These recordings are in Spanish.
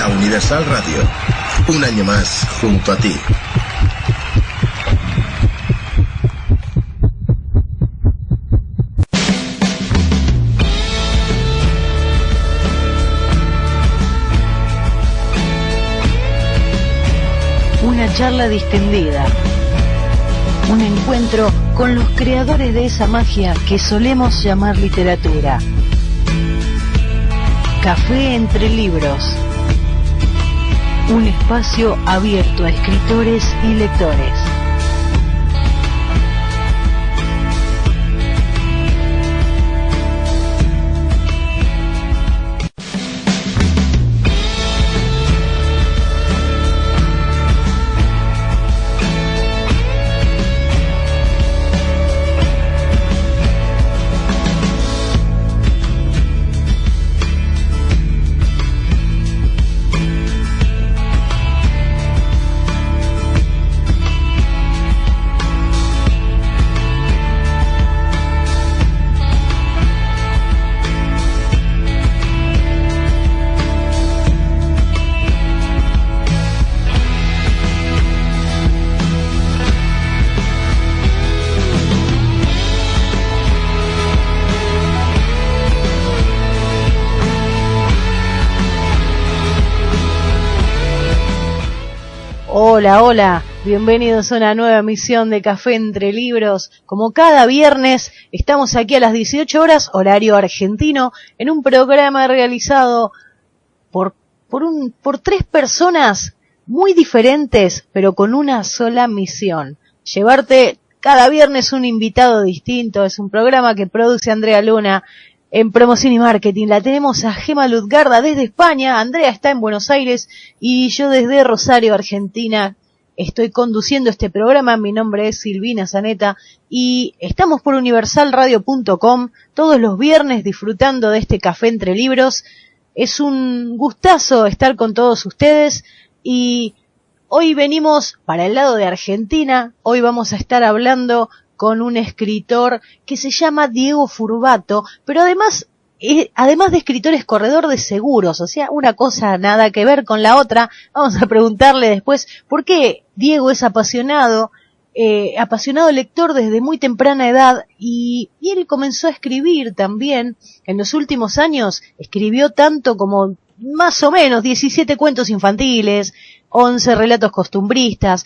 La Universal Radio, un año más junto a ti. Una charla distendida, un encuentro con los creadores de esa magia que solemos llamar literatura. Café entre libros, un espacio abierto a escritores y lectores. Hola, bienvenidos a una nueva emisión de Café entre Libros. Como cada viernes, estamos aquí a las 18 horas, horario argentino, en un programa realizado por tres personas muy diferentes, pero con una sola misión: llevarte cada viernes un invitado distinto. Es un programa que produce Andrea Luna en promoción y marketing. La tenemos a Gema Luzgarda desde España, Andrea está en Buenos Aires y yo desde Rosario, Argentina, estoy conduciendo este programa. Mi nombre es Silvina Zaneta y estamos por universalradio.com todos los viernes disfrutando de este Café entre Libros. Es un gustazo estar con todos ustedes y hoy venimos para el lado de Argentina. Hoy vamos a estar hablando con un escritor que se llama Diego Furbato, pero además de escritor es corredor de seguros, o sea, una cosa nada que ver con la otra. Vamos a preguntarle después por qué Diego es apasionado lector desde muy temprana edad y él comenzó a escribir también. En los últimos años escribió tanto como más o menos 17 cuentos infantiles, 11 relatos costumbristas,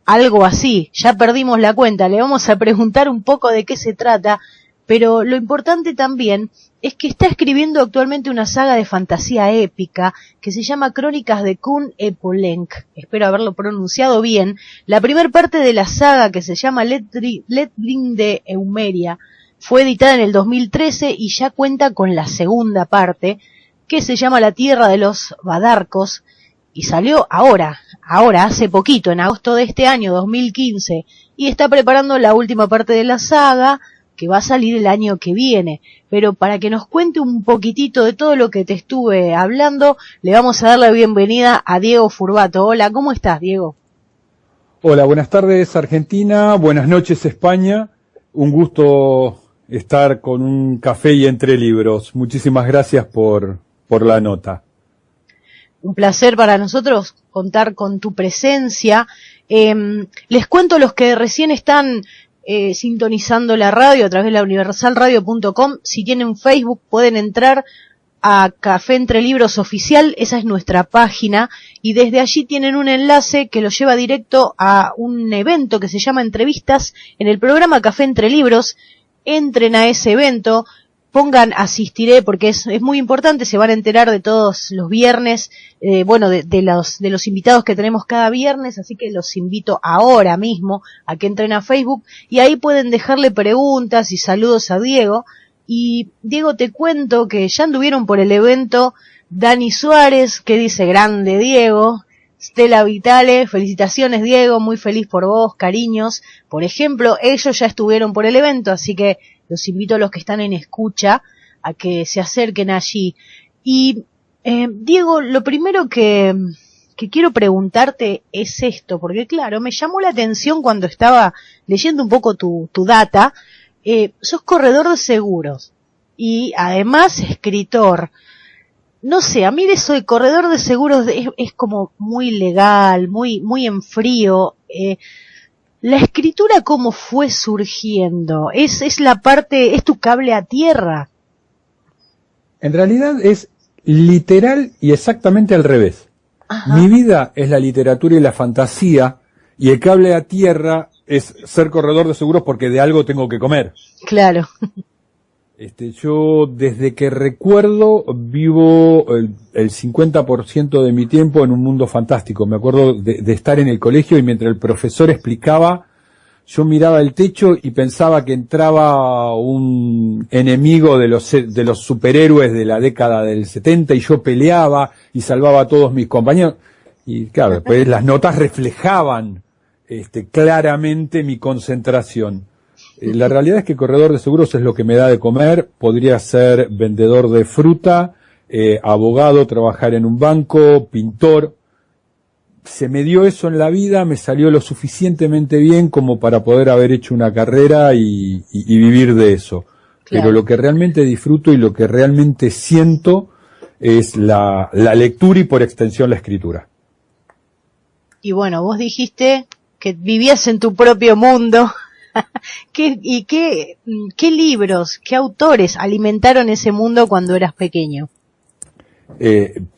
algo así, ya perdimos la cuenta. Le vamos a preguntar un poco de qué se trata, pero lo importante también es que está escribiendo actualmente una saga de fantasía épica que se llama Crónicas de Kun Epolenc. Espero haberlo pronunciado bien. La primera parte de la saga, que se llama Letbring de Eumeria, fue editada en el 2013 y ya cuenta con la segunda parte, que se llama La Tierra de los Badarcos, y salió ahora, hace poquito, en agosto de este año, 2015, y está preparando la última parte de la saga, que va a salir el año que viene. Pero para que nos cuente un poquitito de todo lo que te estuve hablando, le vamos a dar la bienvenida a Diego Furbato. Hola, ¿cómo estás, Diego? Hola, buenas tardes Argentina, buenas noches España. Un gusto estar con un café y entre libros. Muchísimas gracias por la nota. Un placer para nosotros contar con tu presencia. Les cuento a los que recién están sintonizando la radio a través de la universalradio.com. Si tienen Facebook pueden entrar a Café entre Libros Oficial, esa es nuestra página, y desde allí tienen un enlace que los lleva directo a un evento que se llama Entrevistas en el programa Café entre Libros. Entren a ese evento, pongan asistiré, porque es muy importante. Se van a enterar de todos los viernes, de los invitados que tenemos cada viernes, así que los invito ahora mismo a que entren a Facebook y ahí pueden dejarle preguntas y saludos a Diego. Y Diego, te cuento que ya anduvieron por el evento Dani Suárez, que dice grande Diego, Stella Vitale, felicitaciones Diego, muy feliz por vos, cariños. Por ejemplo, ellos ya estuvieron por el evento, así que los invito a los que están en escucha a que se acerquen allí. Y Diego, lo primero que quiero preguntarte es esto, porque claro, me llamó la atención cuando estaba leyendo un poco tu data. Sos corredor de seguros y además escritor. no sé, a mí eso de corredor de seguros es como muy legal, muy en frío. La escritura, ¿cómo fue surgiendo? Es la parte, es tu cable a tierra. En realidad es literal y exactamente al revés. Ajá. Mi vida es la literatura y la fantasía, y el cable a tierra es ser corredor de seguros porque de algo tengo que comer. Claro. Yo desde que recuerdo vivo el 50% de mi tiempo en un mundo fantástico. Me acuerdo de estar en el colegio y mientras el profesor explicaba, yo miraba el techo y pensaba que entraba un enemigo de los superhéroes de la década del 70 y yo peleaba y salvaba a todos mis compañeros. Y claro, pues las notas reflejaban claramente mi concentración. La realidad es que corredor de seguros es lo que me da de comer. Podría ser vendedor de fruta, abogado, trabajar en un banco, pintor. Se me dio eso en la vida, me salió lo suficientemente bien como para poder haber hecho una carrera y vivir de eso. Claro. Pero lo que realmente disfruto y lo que realmente siento es la lectura y por extensión la escritura. Y bueno, vos dijiste que vivías en tu propio mundo. ¿Qué libros, qué autores alimentaron ese mundo cuando eras pequeño?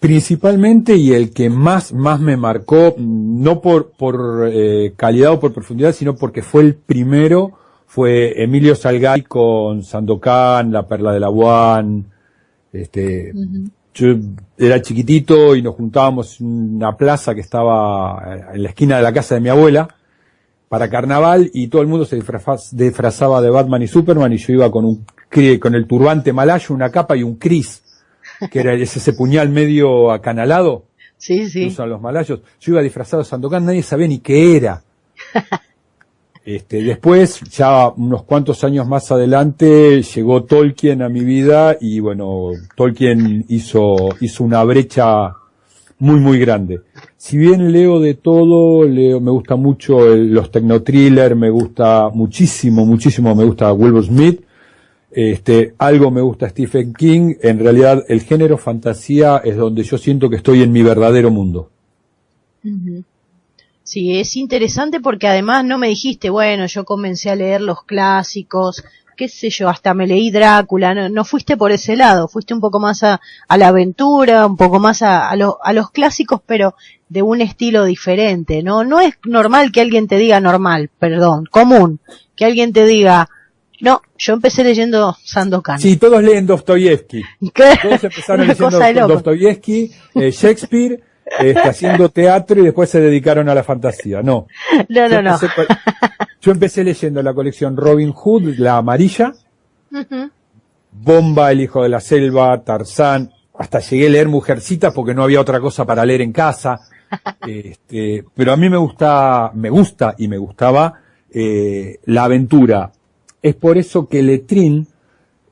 Principalmente, y el que más me marcó, no por calidad o por profundidad, sino porque fue el primero, fue Emilio Salgari con Sandokan, La Perla de la Boine. Yo era chiquitito y nos juntábamos en una plaza que estaba en la esquina de la casa de mi abuela para carnaval, y todo el mundo se disfrazaba de Batman y Superman, y yo iba con el turbante malayo, una capa y un Cris, que era ese puñal medio acanalado. Sí. Que usan los malayos. Yo iba disfrazado de Sandokan, nadie sabía ni qué era. Después, ya unos cuantos años más adelante, llegó Tolkien a mi vida, y bueno, Tolkien hizo una brecha muy grande. Si bien leo de todo, me gusta mucho los tecnotrillers, me gusta muchísimo, me gusta Wilbur Smith, algo me gusta Stephen King. En realidad el género fantasía es donde yo siento que estoy en mi verdadero mundo. Uh-huh. Sí, es interesante porque además no me dijiste, bueno, yo comencé a leer los clásicos, qué sé yo, hasta me leí Drácula. No fuiste por ese lado, fuiste un poco más a la aventura, un poco más a los clásicos, pero de un estilo diferente. No es normal que alguien te diga común, que alguien te diga, no, yo empecé leyendo Sandokan. Sí, todos leen Dostoyevsky. Todos empezaron leyendo Dostoyevsky, Shakespeare, haciendo teatro, y después se dedicaron a la fantasía. No. Yo empecé leyendo la colección Robin Hood, la amarilla, uh-huh. Bomba, El hijo de la selva, Tarzán, hasta llegué a leer Mujercitas porque no había otra cosa para leer en casa. Pero a mí me gusta y me gustaba la aventura. Es por eso que Lettrine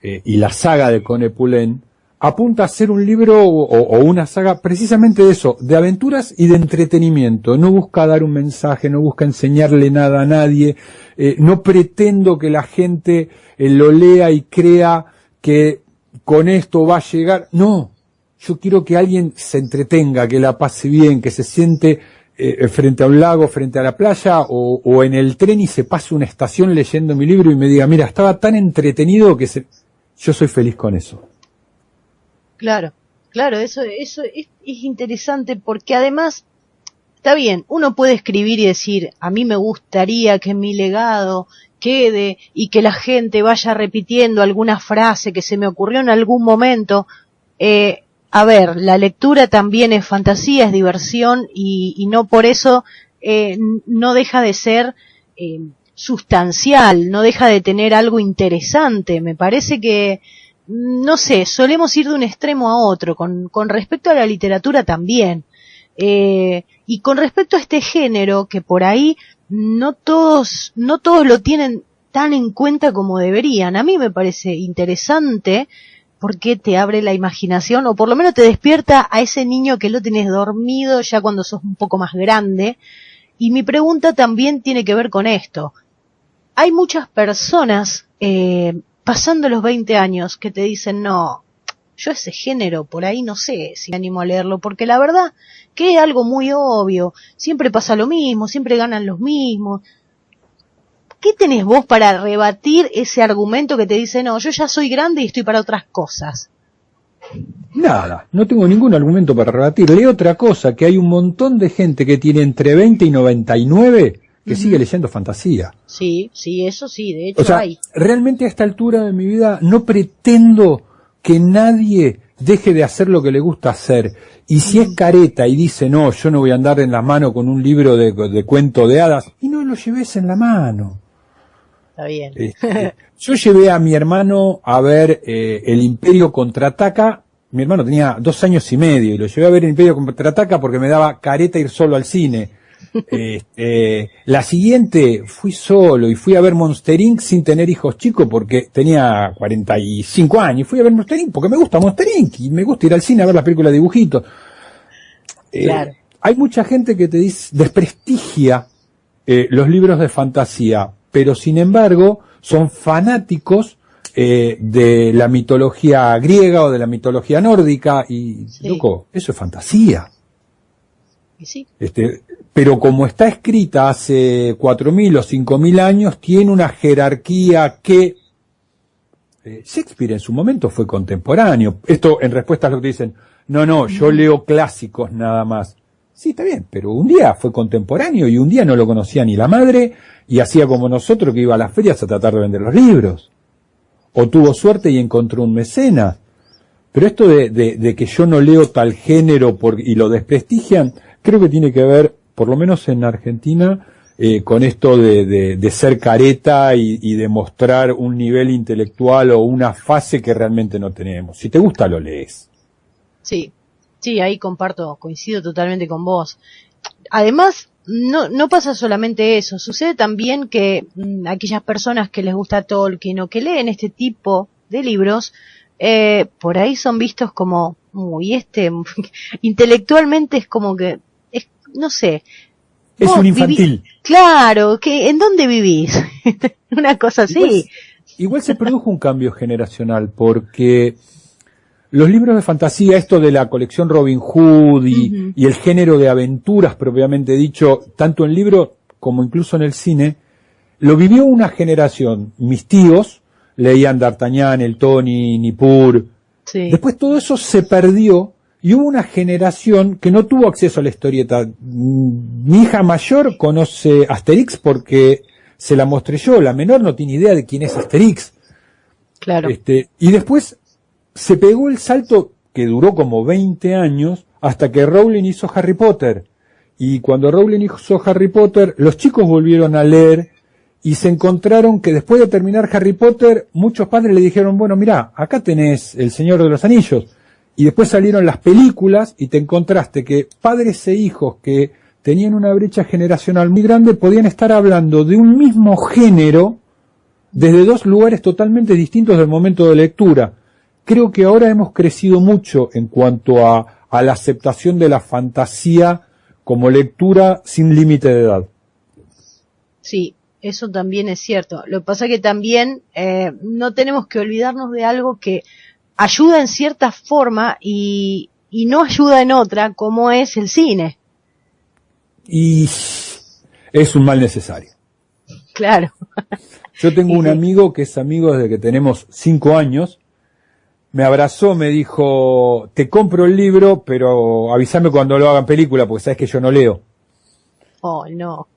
y la saga de Cone Pulén apunta a ser un libro o una saga precisamente de eso, de aventuras y de entretenimiento. No busca dar un mensaje, no busca enseñarle nada a nadie, no pretendo que la gente lo lea y crea que con esto va a llegar. No, yo quiero que alguien se entretenga, que la pase bien, que se siente frente a un lago, frente a la playa o en el tren y se pase una estación leyendo mi libro y me diga, mira, estaba tan entretenido que yo soy feliz con eso. Claro, eso es interesante porque además, está bien, uno puede escribir y decir, a mí me gustaría que mi legado quede y que la gente vaya repitiendo alguna frase que se me ocurrió en algún momento. A ver, la lectura también es fantasía, es diversión y no por eso no deja de ser sustancial, no deja de tener algo interesante. Me parece que, no sé, solemos ir de un extremo a otro, con respecto a la literatura también. Y con respecto a este género, que por ahí no todos lo tienen tan en cuenta como deberían. A mí me parece interesante porque te abre la imaginación, o por lo menos te despierta a ese niño que lo tenés dormido ya cuando sos un poco más grande. Y mi pregunta también tiene que ver con esto. Hay muchas personas pasando los 20 años que te dicen, no, yo ese género por ahí no sé si me animo a leerlo, porque la verdad que es algo muy obvio, siempre pasa lo mismo, siempre ganan los mismos. ¿Qué tenés vos para rebatir ese argumento que te dice, no, yo ya soy grande y estoy para otras cosas? Nada, no tengo ningún argumento para rebatir. Leo otra cosa, que hay un montón de gente que tiene entre 20 y 99 que sigue leyendo fantasía. Sí, eso sí, de hecho hay. Realmente a esta altura de mi vida no pretendo que nadie deje de hacer lo que le gusta hacer. Y si es careta y dice, no, yo no voy a andar en la mano con un libro de cuento de hadas, y no lo lleves en la mano. Está bien. Yo llevé a mi hermano a ver El Imperio Contraataca. Mi hermano tenía 2 años y medio y lo llevé a ver El Imperio Contraataca porque me daba careta ir solo al cine. La siguiente fui solo y fui a ver Monster Inc. sin tener hijos chicos porque tenía 45 años. Fui a ver Monster Inc. porque me gusta Monster Inc. y me gusta ir al cine a ver las películas de dibujitos. Claro. Hay mucha gente que te desprestigia los libros de fantasía, pero sin embargo son fanáticos de la mitología griega o de la mitología nórdica y, loco, eso es fantasía. ¿Y sí? Pero como está escrita hace 4.000 o 5.000 años, tiene una jerarquía que Shakespeare en su momento fue contemporáneo. Esto en respuesta a lo que dicen, no, yo leo clásicos nada más. Sí, está bien, pero un día fue contemporáneo y un día no lo conocía ni la madre y hacía como nosotros que iba a las ferias a tratar de vender los libros. O tuvo suerte y encontró un mecenas. Pero esto de que yo no leo tal género y lo desprestigian, creo que tiene que ver, por lo menos en Argentina, con esto de ser careta y de mostrar un nivel intelectual o una fase que realmente no tenemos. Si te gusta, lo lees. Sí, ahí coincido totalmente con vos. Además, no pasa solamente eso, sucede también que aquellas personas que les gusta Tolkien o que leen este tipo de libros, por ahí son vistos como, intelectualmente es como que, no sé. Es un infantil. Claro, ¿en dónde vivís? Una cosa así. Igual se produjo un cambio generacional porque los libros de fantasía, esto de la colección Robin Hood y el género de aventuras propiamente dicho, tanto en libro como incluso en el cine, lo vivió una generación. Mis tíos leían D'Artagnan, el Tony, Nippur. Sí. Después todo eso se perdió y hubo una generación que no tuvo acceso a la historieta. Mi hija mayor conoce Asterix porque se la mostré yo, la menor no tiene idea de quién es Asterix. Claro. Y después se pegó el salto que duró como 20 años hasta que Rowling hizo Harry Potter. Y cuando Rowling hizo Harry Potter, los chicos volvieron a leer y se encontraron que después de terminar Harry Potter, muchos padres le dijeron, bueno, mirá, acá tenés El Señor de los Anillos. Y después salieron las películas y te encontraste que padres e hijos que tenían una brecha generacional muy grande podían estar hablando de un mismo género desde 2 lugares totalmente distintos del momento de lectura. Creo que ahora hemos crecido mucho en cuanto a la aceptación de la fantasía como lectura sin límite de edad. Sí, eso también es cierto. Lo que pasa es que también no tenemos que olvidarnos de algo que ayuda en cierta forma y no ayuda en otra, como es el cine. Y es un mal necesario. Claro. Yo tengo un amigo que es amigo desde que tenemos 5 años. Me abrazó, me dijo, te compro el libro, pero avísame cuando lo hagan película, porque sabes que yo no leo. Oh, no.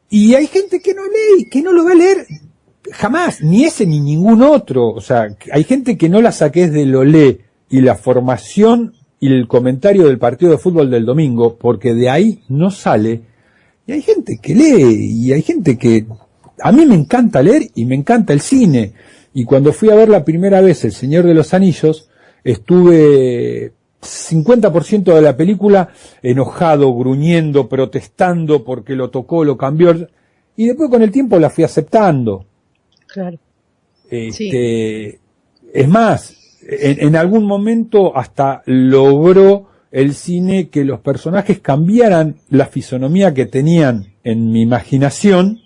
Y hay gente que no lee, que no lo va a leer jamás, ni ese ni ningún otro. O sea, hay gente que no la saques de lo lee y la formación y el comentario del partido de fútbol del domingo, porque de ahí no sale. Y hay gente que lee, y hay gente que... A mí me encanta leer y me encanta el cine. Y cuando fui a ver la primera vez El Señor de los Anillos, estuve 50% de la película enojado, gruñendo, protestando porque lo tocó, lo cambió. Y después con el tiempo la fui aceptando. Claro. Sí. Es más, en algún momento hasta logró el cine que los personajes cambiaran la fisonomía que tenían en mi imaginación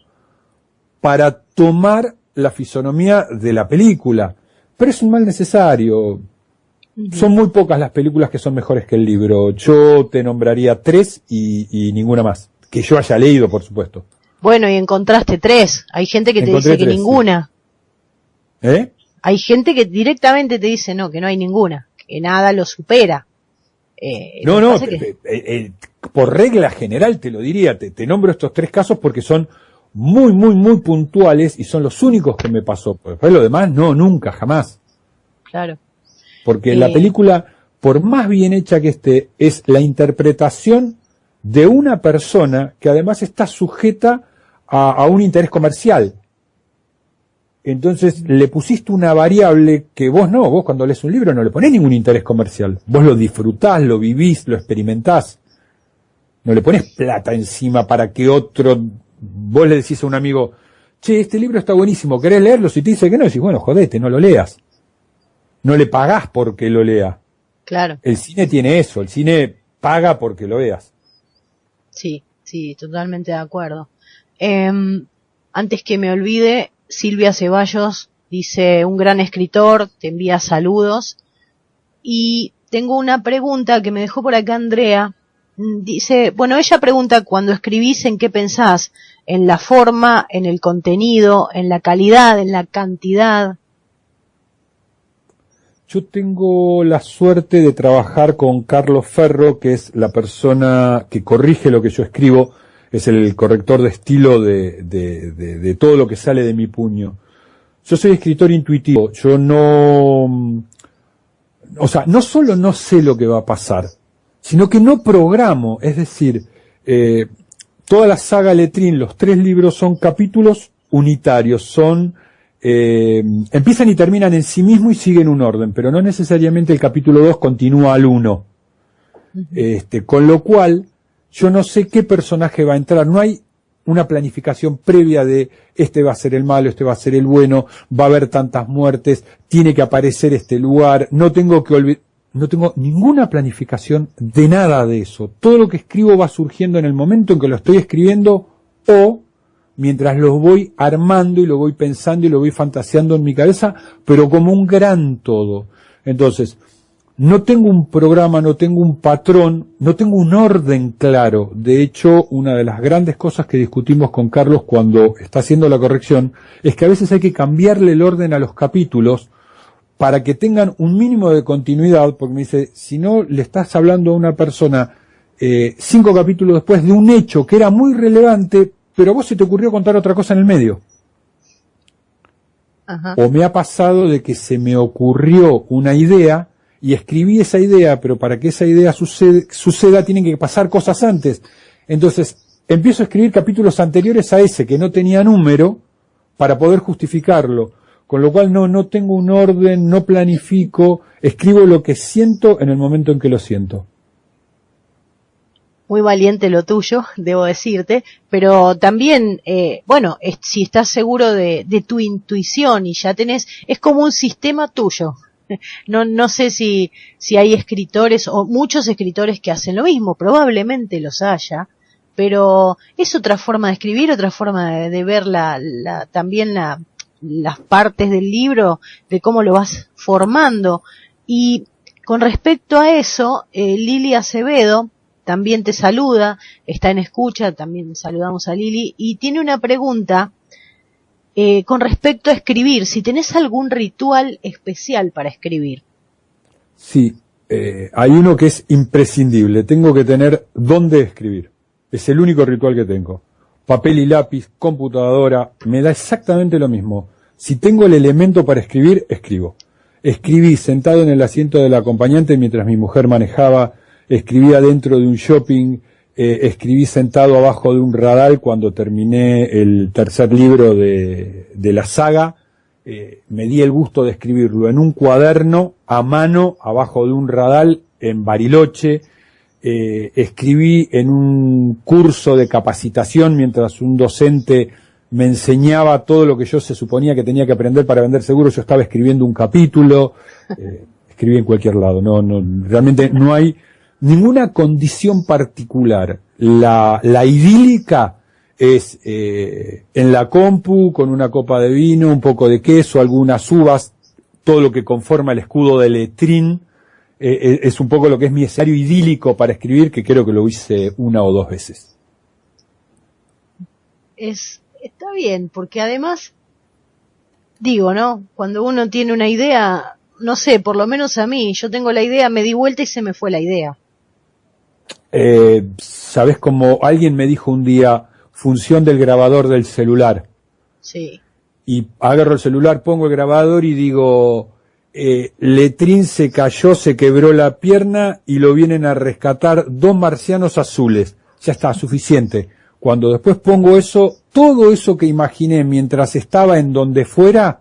para tomar la fisonomía de la película. Pero es un mal necesario. Son muy pocas las películas que son mejores que el libro. Yo te nombraría 3 y ninguna más. Que yo haya leído, por supuesto. Bueno, y encontraste 3. Hay gente que te dice que ninguna. Sí. Hay gente que directamente te dice no, que no hay ninguna. Que nada lo supera. No, por regla general te lo diría. Te nombro estos 3 casos porque son muy, muy, muy puntuales y son los únicos que me pasó. Después lo demás, no, nunca, jamás. Claro. Porque la película, por más bien hecha que esté, es la interpretación de una persona que además está sujeta a un interés comercial. Entonces le pusiste una variable que vos cuando lees un libro no le ponés ningún interés comercial. Vos lo disfrutás, lo vivís, lo experimentás. No le pones plata encima para que vos le decís a un amigo, che, este libro está buenísimo, ¿querés leerlo? Si te dice que no, decís, bueno, jodete, no lo leas. No le pagás porque lo lea. Claro. El cine tiene eso, el cine paga porque lo veas. Sí, totalmente de acuerdo. Antes que me olvide, Silvia Ceballos dice, un gran escritor, te envía saludos. Y tengo una pregunta que me dejó por acá Andrea. Dice, bueno, ella pregunta, cuando escribís, ¿en qué pensás? ¿En la forma, en el contenido, en la calidad, en la cantidad? Yo tengo la suerte de trabajar con Carlos Ferro, que es la persona que corrige lo que yo escribo, es el corrector de estilo de todo lo que sale de mi puño. Yo soy escritor intuitivo, yo no solo no sé lo que va a pasar, sino que no programo, es decir, toda la saga Letrín, los 3 libros son capítulos unitarios, empiezan y terminan en sí mismo y siguen un orden, pero no necesariamente el capítulo 2 continúa al 1. Con lo cual, yo no sé qué personaje va a entrar, no hay una planificación previa de este va a ser el malo, este va a ser el bueno, va a haber tantas muertes, tiene que aparecer este lugar, no tengo ninguna planificación de nada de eso. Todo lo que escribo va surgiendo en el momento en que lo estoy escribiendo o mientras lo voy armando y lo voy pensando y lo voy fantaseando en mi cabeza, pero como un gran todo. Entonces, no tengo un programa, no tengo un patrón, no tengo un orden claro. De hecho, una de las grandes cosas que discutimos con Carlos cuando está haciendo la corrección es que a veces hay que cambiarle el orden a los capítulos para que tengan un mínimo de continuidad, porque me dice, si no le estás hablando a una persona 5 capítulos después de un hecho que era muy relevante, pero a vos se te ocurrió contar otra cosa en el medio. Ajá. O me ha pasado de que se me ocurrió una idea y escribí esa idea, pero para que esa idea suceda tienen que pasar cosas antes. Entonces, empiezo a escribir capítulos anteriores a ese que no tenía número para poder justificarlo. Con lo cual no tengo un orden, no planifico, escribo lo que siento en el momento en que lo siento. Muy valiente lo tuyo, debo decirte, pero también, si estás seguro de tu intuición y ya es como un sistema tuyo. No sé si hay escritores o muchos escritores que hacen lo mismo, probablemente los haya, pero es otra forma de escribir, otra forma de ver también las partes del libro, de cómo lo vas formando. Y con respecto a eso, Lili Acevedo también te saluda, está en escucha, también saludamos a Lili, y tiene una pregunta con respecto a escribir, si tenés algún ritual especial para escribir. Sí, hay uno que es imprescindible, tengo que tener dónde escribir, es el único ritual que tengo. Papel y lápiz, computadora, me da exactamente lo mismo. Si tengo el elemento para escribir, escribo. Escribí sentado en el asiento del acompañante mientras mi mujer manejaba, escribí adentro de un shopping, escribí sentado abajo de un radal cuando terminé el 3er libro de la saga, me di el gusto de escribirlo en un cuaderno, a mano, abajo de un radal, en Bariloche, escribí en un curso de capacitación mientras un docente me enseñaba todo lo que yo se suponía que tenía que aprender para vender seguros, yo estaba escribiendo un capítulo, escribí en cualquier lado, realmente no hay ninguna condición particular. La idílica es en la compu, con una copa de vino, un poco de queso, algunas uvas, todo lo que conforma el escudo de Letrín, es un poco lo que es mi escenario idílico para escribir, que creo que lo hice 1 o 2 veces. Está bien, porque además, digo, ¿no? Cuando uno tiene una idea, no sé, por lo menos a mí, yo tengo la idea, me di vuelta y se me fue la idea. ¿Sabes? Como alguien me dijo un día, función del grabador del celular. Sí. Y agarro el celular, pongo el grabador y digo, Letrín se cayó, se quebró la pierna y lo vienen a rescatar 2 marcianos azules. Ya está, suficiente. Cuando después pongo eso, todo eso que imaginé mientras estaba en donde fuera,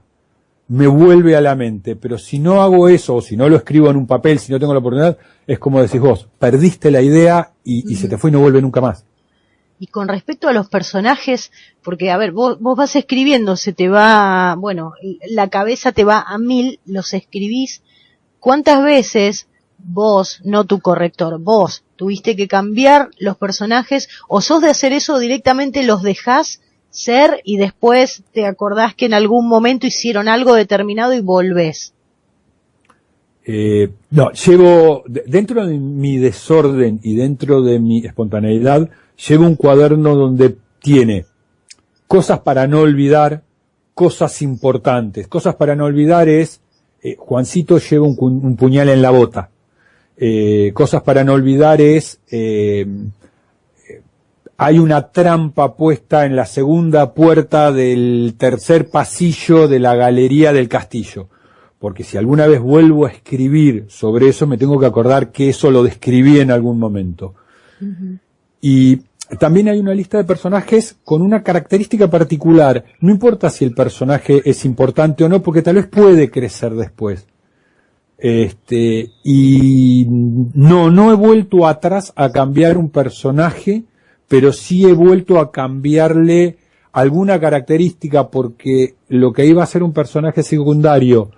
me vuelve a la mente. Pero si no hago eso, o si no lo escribo en un papel, si no tengo la oportunidad, es como decís vos, perdiste la idea y se te fue y no vuelve nunca más. Y con respecto a los personajes, porque a ver, vos vas escribiendo, se te va, bueno, la cabeza te va a 1000, los escribís. ¿Cuántas veces vos, no tu corrector, vos tuviste que cambiar los personajes, o sos de hacer eso directamente, los dejás ser y después te acordás que en algún momento hicieron algo determinado y volvés? No, llevo, dentro de mi desorden y dentro de mi espontaneidad, llevo un cuaderno donde tiene cosas para no olvidar, cosas importantes. Cosas para no olvidar es, Juancito lleva un puñal en la bota. Cosas para no olvidar es, hay una trampa puesta en la segunda puerta del tercer pasillo de la galería del castillo. Porque si alguna vez vuelvo a escribir sobre eso, me tengo que acordar que eso lo describí en algún momento. Uh-huh. Y también hay una lista de personajes con una característica particular. No importa si el personaje es importante o no, porque tal vez puede crecer después. Y no he vuelto atrás a cambiar un personaje, pero sí he vuelto a cambiarle alguna característica, porque lo que iba a ser un personaje secundario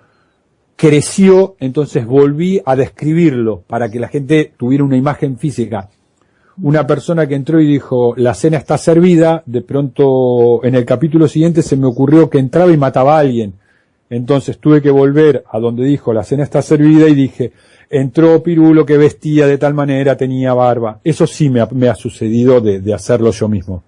creció, entonces volví a describirlo para que la gente tuviera una imagen física. Una persona que entró y dijo, la cena está servida, de pronto en el capítulo siguiente se me ocurrió que entraba y mataba a alguien. Entonces tuve que volver a donde dijo, la cena está servida, y dije, entró Pirulo que vestía de tal manera, tenía barba. Eso sí me ha sucedido de hacerlo yo mismo.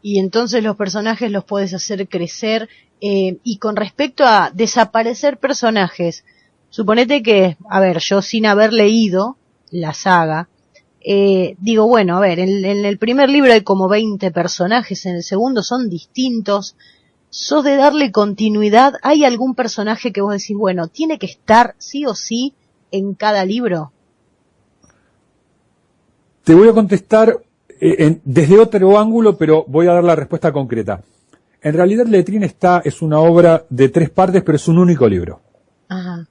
Y entonces los personajes los puedes hacer crecer. Y con respecto a desaparecer personajes, suponete que, a ver, yo sin haber leído la saga, digo, bueno, a ver, en el primer libro hay como 20 personajes, en el segundo son distintos. ¿Sos de darle continuidad? ¿Hay algún personaje que vos decís, bueno, tiene que estar sí o sí en cada libro? Te voy a contestar desde otro ángulo, pero voy a dar la respuesta concreta. En realidad Letrín es una obra de 3 partes, pero es un único libro. Ajá.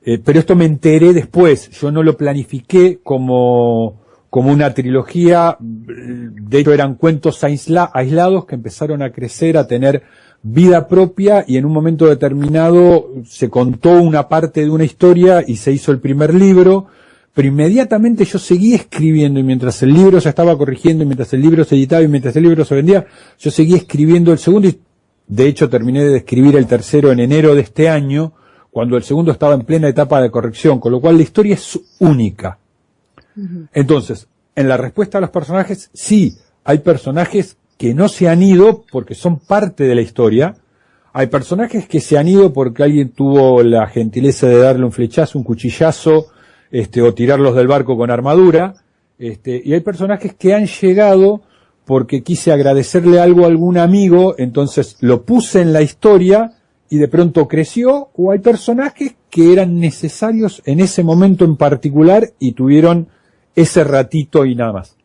Pero esto me enteré después, yo no lo planifiqué como una trilogía. De hecho eran cuentos aislados que empezaron a crecer, a tener vida propia, y en un momento determinado se contó una parte de una historia y se hizo el primer libro. Pero inmediatamente yo seguí escribiendo, y mientras el libro se estaba corrigiendo, y mientras el libro se editaba, y mientras el libro se vendía, yo seguí escribiendo el segundo, y de hecho terminé de escribir el tercero en enero de este año, cuando el segundo estaba en plena etapa de corrección, con lo cual la historia es única. Uh-huh. Entonces, en la respuesta a los personajes, sí, hay personajes que no se han ido porque son parte de la historia. Hay personajes que se han ido porque alguien tuvo la gentileza de darle un flechazo, un cuchillazo, o tirarlos del barco con armadura, y hay personajes que han llegado porque quise agradecerle algo a algún amigo, entonces lo puse en la historia y de pronto creció. O hay personajes que eran necesarios en ese momento en particular y tuvieron ese ratito y nada más.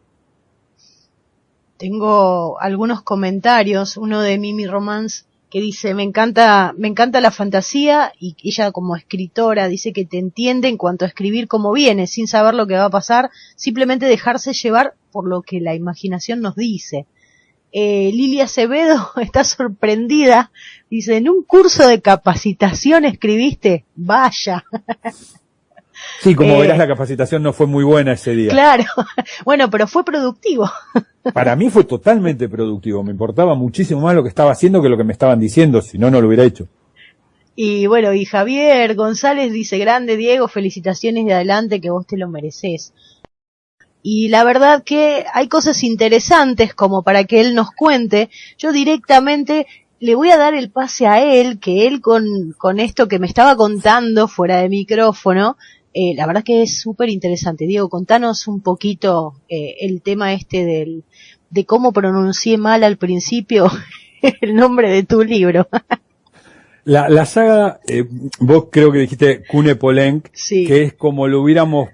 Tengo algunos comentarios, uno de Mimi Romance que dice, me encanta la fantasía, y ella como escritora dice que te entiende en cuanto a escribir como viene, sin saber lo que va a pasar, simplemente dejarse llevar por lo que la imaginación nos dice. Lilia Acevedo está sorprendida, dice, ¿en un curso de capacitación escribiste? Vaya. Sí, como verás, la capacitación no fue muy buena ese día. Claro, bueno, pero fue productivo. Para mí fue totalmente productivo, me importaba muchísimo más lo que estaba haciendo que lo que me estaban diciendo, si no, no lo hubiera hecho. Y bueno, y Javier González dice, grande Diego, felicitaciones de adelante, que vos te lo mereces. Y la verdad que hay cosas interesantes como para que él nos cuente. Yo directamente le voy a dar el pase a él, que él con esto que me estaba contando fuera de micrófono, la verdad que es súper interesante. Diego, contanos un poquito el tema de cómo pronuncié mal al principio el nombre de tu libro. La saga, vos creo que dijiste Cune-Poulenc, sí, que es como lo hubiéramos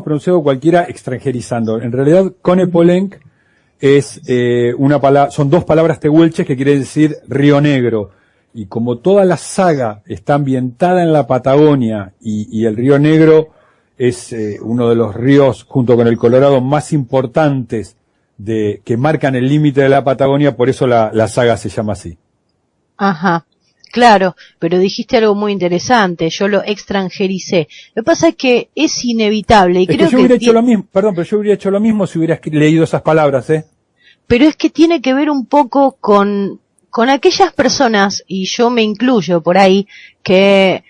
pronunciado cualquiera extranjerizando. En realidad, Cune-Poulenc es una palabra, son dos palabras tehuelches que quiere decir Río Negro. Y como toda la saga está ambientada en la Patagonia y el Río Negro es uno de los ríos, junto con el Colorado, más importantes que marcan el límite de la Patagonia, por eso la saga se llama así. Ajá. Claro, pero dijiste algo muy interesante, yo lo extranjericé. Lo que pasa es que es inevitable y creo que... yo hubiera hecho lo mismo, perdón, pero yo hubiera hecho lo mismo si hubiera leído esas palabras, Pero es que tiene que ver un poco con aquellas personas, y yo me incluyo por ahí, que,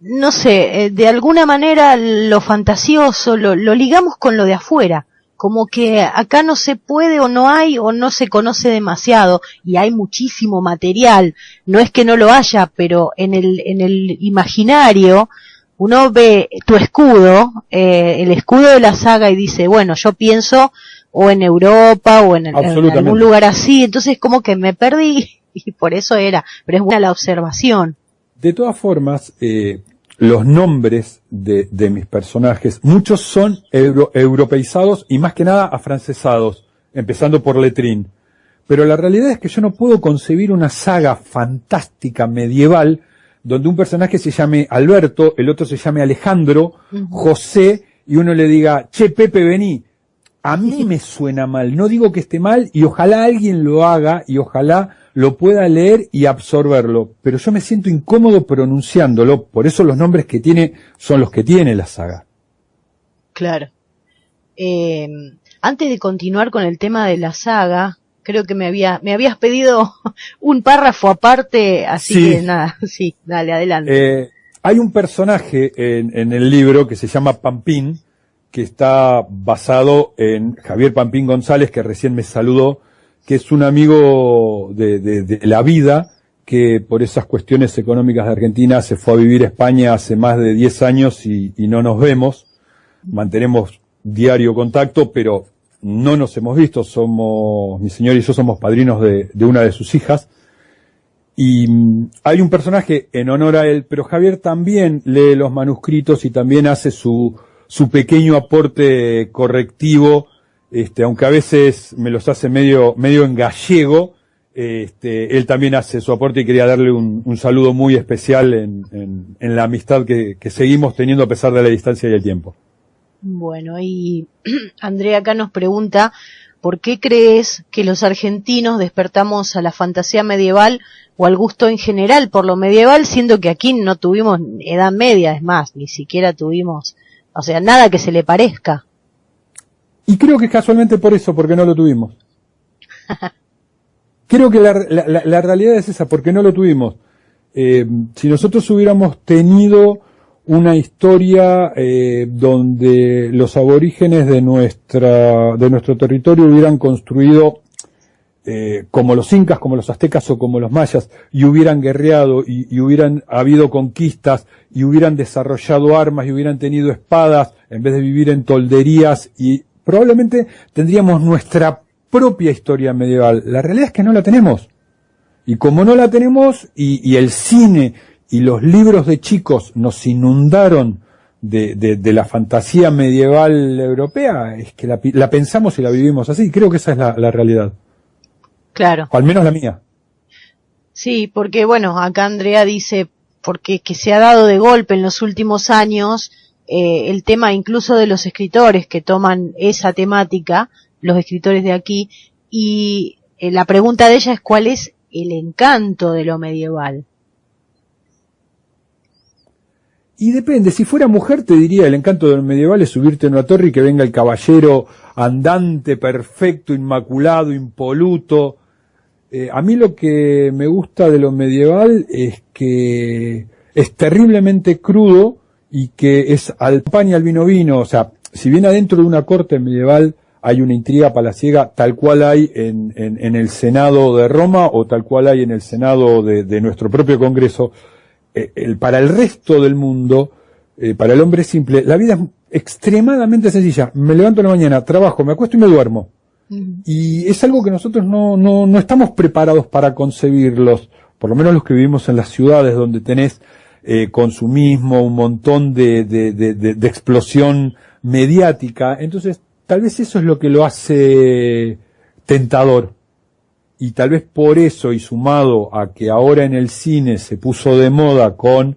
no sé, de alguna manera lo fantasioso lo ligamos con lo de afuera. Como que acá no se puede o no hay o no se conoce demasiado y hay muchísimo material, no es que no lo haya, pero en el imaginario uno ve tu escudo, el escudo de la saga y dice, bueno, yo pienso o en Europa o en algún lugar así, entonces como que me perdí y por eso pero es buena la observación. De todas formas, los nombres de mis personajes, muchos son europeizados y más que nada afrancesados, empezando por Letrín. Pero la realidad es que yo no puedo concebir una saga fantástica medieval donde un personaje se llame Alberto, el otro se llame Alejandro, José, y uno le diga, che, Pepe, vení. A mí me suena mal, no digo que esté mal, y ojalá alguien lo haga, y ojalá lo pueda leer y absorberlo, pero yo me siento incómodo pronunciándolo, por eso los nombres que tiene son los que tiene la saga. Claro. Antes de continuar con el tema de la saga, creo que me habías pedido un párrafo aparte, así sí. Que nada, sí, dale, adelante. Hay un personaje en el libro que se llama Pampín, que está basado en Javier Pampín González, que recién me saludó, que es un amigo de la vida, que por esas cuestiones económicas de Argentina se fue a vivir a España hace más de 10 años y no nos vemos. Mantenemos diario contacto, pero no nos hemos visto. Mi señor y yo somos padrinos de una de sus hijas. Y hay un personaje en honor a él, pero Javier también lee los manuscritos y también hace su pequeño aporte correctivo, aunque a veces me los hace medio en gallego, él también hace su aporte y quería darle un saludo muy especial en la amistad que seguimos teniendo a pesar de la distancia y el tiempo. Bueno, y Andrea acá nos pregunta, ¿por qué crees que los argentinos despertamos a la fantasía medieval o al gusto en general por lo medieval, siendo que aquí no tuvimos Edad Media, es más, ni siquiera tuvimos, o sea, nada que se le parezca? Y creo que es casualmente por eso, porque no lo tuvimos. Creo que la realidad es esa, porque no lo tuvimos. Si nosotros hubiéramos tenido una historia donde los aborígenes de nuestro territorio hubieran construido como los incas, como los aztecas o como los mayas, y hubieran guerreado y hubieran habido conquistas y hubieran desarrollado armas y hubieran tenido espadas en vez de vivir en tolderías, y probablemente tendríamos nuestra propia historia medieval. La realidad es que no la tenemos. Y como no la tenemos, y el cine y los libros de chicos nos inundaron de la fantasía medieval europea, es que la pensamos y la vivimos así. Creo que esa es la realidad. Claro. O al menos la mía. Sí, porque bueno, acá Andrea dice, porque que se ha dado de golpe en los últimos años el tema incluso de los escritores que toman esa temática, los escritores de aquí, y la pregunta de ella es ¿cuál es el encanto de lo medieval? Y depende, si fuera mujer te diría el encanto del medieval es subirte en una torre y que venga el caballero andante, perfecto, inmaculado, impoluto. A mí lo que me gusta de lo medieval es que es terriblemente crudo y que es al pan y al vino, o sea, si bien adentro de una corte medieval hay una intriga palaciega tal cual hay en el Senado de Roma o tal cual hay en el Senado de nuestro propio Congreso, para el resto del mundo, para el hombre simple, la vida es extremadamente sencilla. Me levanto en la mañana, trabajo, me acuesto y me duermo. Y es algo que nosotros no estamos preparados para concebirlos, por lo menos los que vivimos en las ciudades donde tenés consumismo, un montón de explosión mediática. Entonces, tal vez eso es lo que lo hace tentador. Y tal vez por eso, y sumado a que ahora en el cine se puso de moda con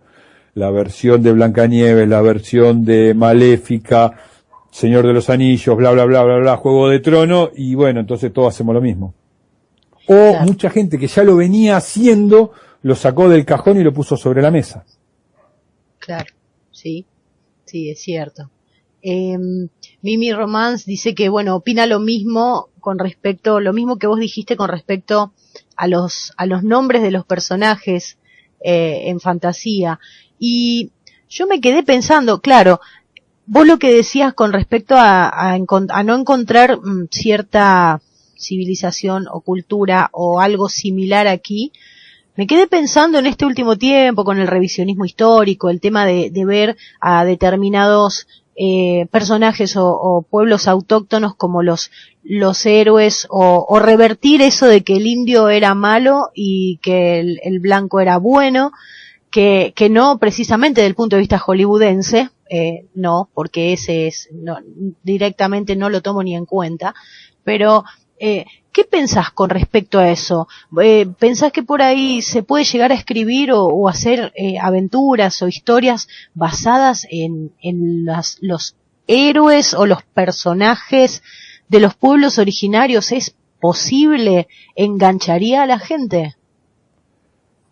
la versión de Blancanieves, la versión de Maléfica, Señor de los Anillos, bla, bla, bla, bla, bla, Juego de Trono, y bueno, entonces todos hacemos lo mismo. O claro, mucha gente que ya lo venía haciendo, lo sacó del cajón y lo puso sobre la mesa. Claro, sí, es cierto. Mimi Romance dice que, bueno, opina lo mismo lo mismo que vos dijiste con respecto a los nombres de los personajes en fantasía. Y yo me quedé pensando, claro, vos lo que decías con respecto a no encontrar cierta civilización o cultura o algo similar aquí, me quedé pensando en este último tiempo con el revisionismo histórico, el tema de ver a determinados personajes o pueblos autóctonos como los héroes, o revertir eso de que el indio era malo y que el blanco era bueno, que no precisamente desde el punto de vista hollywoodense, no, porque ese directamente no lo tomo ni en cuenta, pero ¿qué pensás con respecto a eso? ¿Pensás que por ahí se puede llegar a escribir o hacer aventuras o historias basadas en los héroes o los personajes de los pueblos originarios? ¿Es posible? ¿Engancharía a la gente?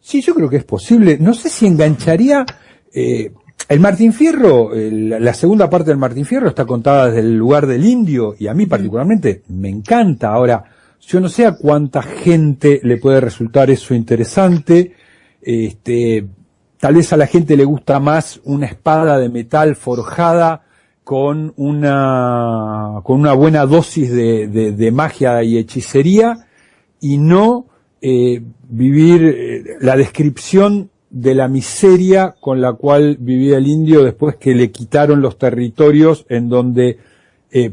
Sí, yo creo que es posible. No sé si engancharía. El Martín Fierro, la segunda parte del Martín Fierro está contada desde el lugar del indio, y a mí particularmente me encanta. Ahora, yo no sé a cuánta gente le puede resultar eso interesante. Tal vez a la gente le gusta más una espada de metal forjada con una buena dosis de magia y hechicería, y no vivir la descripción de la miseria con la cual vivía el indio después que le quitaron los territorios en donde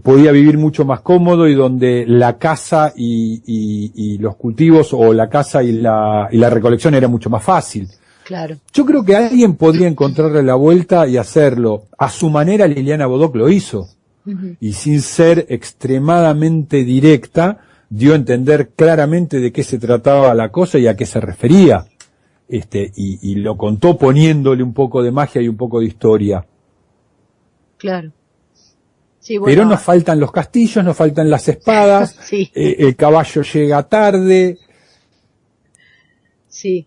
podía vivir mucho más cómodo y donde la caza y los cultivos, o la caza y la recolección, era mucho más fácil. Claro. Yo creo que alguien podría encontrarle la vuelta y hacerlo. A su manera Liliana Bodoc lo hizo. Y sin ser extremadamente directa, dio a entender claramente de qué se trataba la cosa y a qué se refería. Y lo contó poniéndole un poco de magia y un poco de historia. Claro. Sí, bueno. Pero nos faltan los castillos, nos faltan las espadas, sí. El caballo llega tarde. Sí.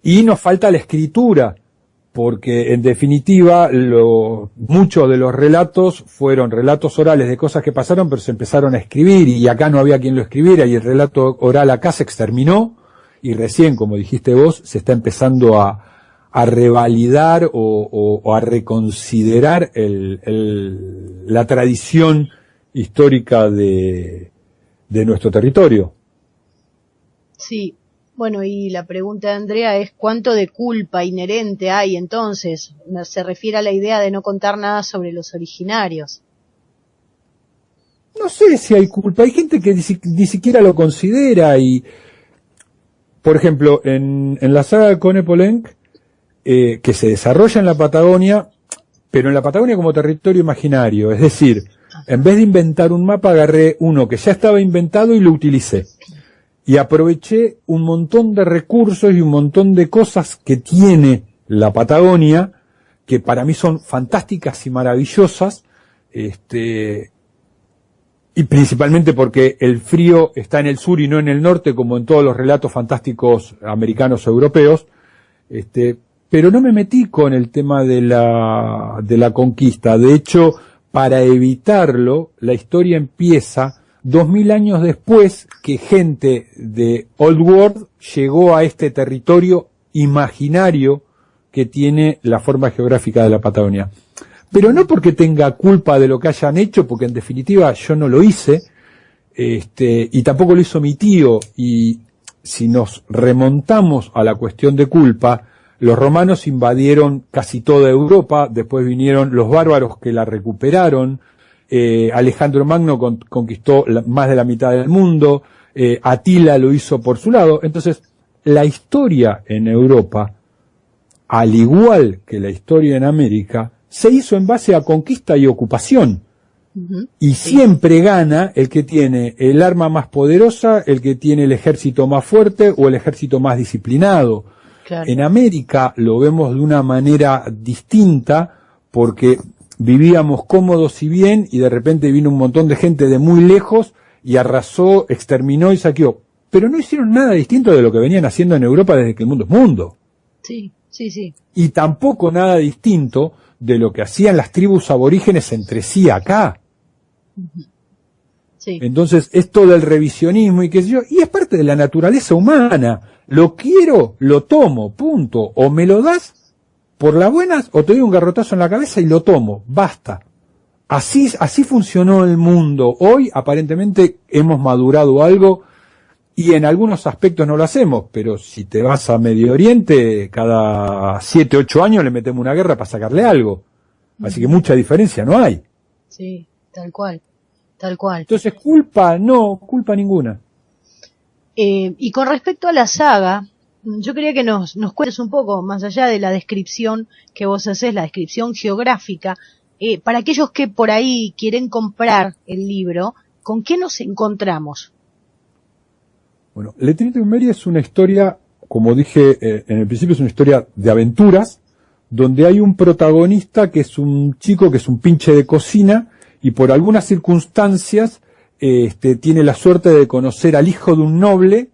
Y nos falta la escritura, porque en definitiva muchos de los relatos fueron relatos orales de cosas que pasaron, pero se empezaron a escribir, y acá no había quien lo escribiera, y el relato oral acá se exterminó, y recién, como dijiste vos, se está empezando a revalidar o a reconsiderar la tradición histórica de nuestro territorio. Sí. Bueno, y la pregunta de Andrea es ¿cuánto de culpa inherente hay entonces? Se refiere a la idea de no contar nada sobre los originarios. No sé si hay culpa, hay gente que ni siquiera lo considera, y por ejemplo, en la saga de Cone Polenc, que se desarrolla en la Patagonia, pero en la Patagonia como territorio imaginario, es decir, en vez de inventar un mapa, agarré uno que ya estaba inventado y lo utilicé. Y aproveché un montón de recursos y un montón de cosas que tiene la Patagonia, que para mí son fantásticas y maravillosas, y principalmente porque el frío está en el sur y no en el norte, como en todos los relatos fantásticos americanos o europeos, pero no me metí con el tema de la conquista. De hecho, para evitarlo, la historia empieza 2000 años después que gente de Old World llegó a este territorio imaginario que tiene la forma geográfica de la Patagonia. Pero no porque tenga culpa de lo que hayan hecho, porque en definitiva yo no lo hice, y tampoco lo hizo mi tío, y si nos remontamos a la cuestión de culpa, los romanos invadieron casi toda Europa, después vinieron los bárbaros que la recuperaron, Alejandro Magno conquistó más de la mitad del mundo, Atila lo hizo por su lado. Entonces, la historia en Europa, al igual que la historia en América, se hizo en base a conquista y ocupación. Y siempre gana el que tiene el arma más poderosa, el que tiene el ejército más fuerte o el ejército más disciplinado. Claro. En América lo vemos de una manera distinta porque vivíamos cómodos y bien, y de repente vino un montón de gente de muy lejos y arrasó, exterminó y saqueó. Pero no hicieron nada distinto de lo que venían haciendo en Europa desde que el mundo es mundo. Sí, sí, sí. Y tampoco nada distinto de lo que hacían las tribus aborígenes entre sí acá. Sí. Entonces, esto del revisionismo y qué sé yo, y es parte de la naturaleza humana. Lo quiero, lo tomo, punto. O me lo das por las buenas, o te doy un garrotazo en la cabeza y lo tomo, basta. Así funcionó el mundo. Hoy, aparentemente, hemos madurado algo, y en algunos aspectos no lo hacemos, pero si te vas a Medio Oriente, cada 7, 8 años le metemos una guerra para sacarle algo. Así que mucha diferencia no hay. Sí, tal cual, tal cual. Entonces, culpa ninguna. Y con respecto a la saga, yo quería que nos cuentes un poco, más allá de la descripción que vos hacés, la descripción geográfica, para aquellos que por ahí quieren comprar el libro, ¿con qué nos encontramos? Bueno, Lettrine de Memoria es una historia, como dije en el principio, es una historia de aventuras, donde hay un protagonista que es un chico que es un pinche de cocina, y por algunas circunstancias tiene la suerte de conocer al hijo de un noble,